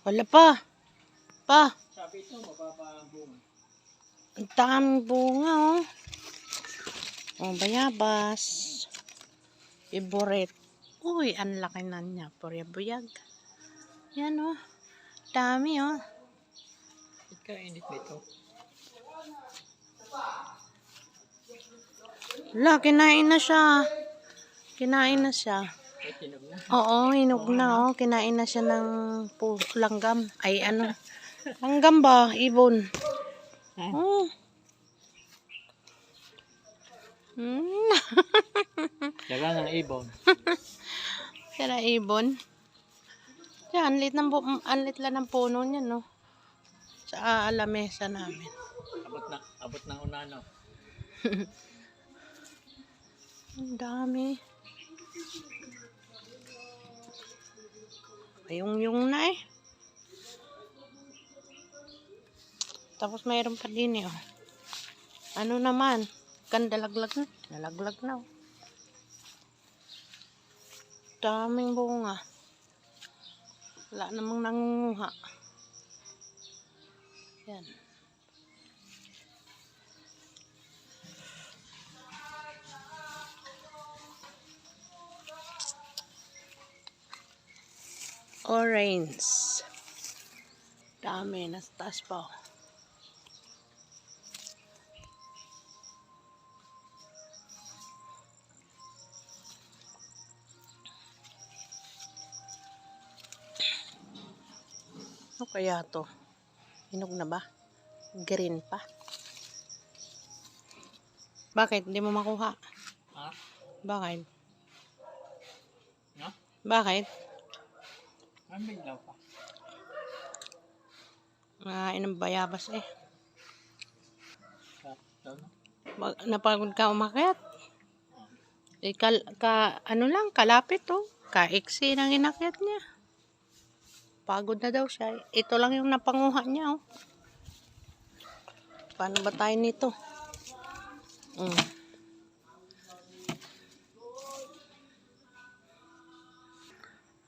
Wala pa. Pa. Sabi ito, mababa ang bunga. Ang daming bunga, oh. Oh, bayabas. Favorite. Uy, ang laki na niya. Purya-buyag. Yan, oh. Dami, oh. Ikainit nito. Wala, kinain na siya. Kinain na siya. Ay, tinog na. Oo, hinog na, oh. Kinain na siya ng langgam. Ay, ano. Langgam ba? Ibon. Oh. Daga ng ibon. Siya na ibon. Siya, anlit lang ng puno niya, no? Sa lamesa namin. Abot ng unano. Ang dami. Yung na eh. Tapos mayroon pa din eh, oh. Ano naman? Dalaglag na. Nalaglag na, oh. Daming bunga. Wala namang nangunguha. Yan. Orange. Dami. Nasa taas pa, oh. Ano kaya to? Hinog na ba? Green pa? Bakit? Hindi mo makuha? Ha? Bakit? No? Bakit? Ang biglaw pa. Inang bayabas eh. Ito, no? Napagod ka umakyat? Ano lang, kalapit oh. Kaiksi nang inakyat niya. Pagod na daw siya. Ito lang yung napanguha niya, oh. Paano ba tayo nito?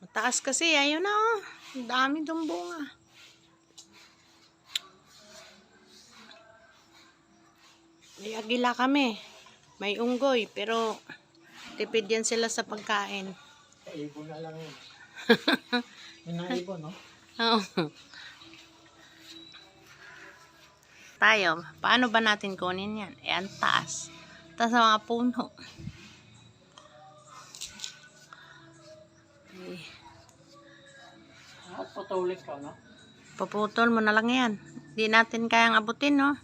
Mataas kasi, ayun na, oh. Ang dami dong bunga. May agila kami. May unggoy, pero tipid yan sila sa pagkain. Ibon na lang yun. Yun ang ibon, no? Oo. Tayo, paano ba natin kunin yan? Eh, ang taas. Taas sa mga puno. Eh, Patulik ka, no? paputol mo na lang yan. Hindi natin kayang abutin, no?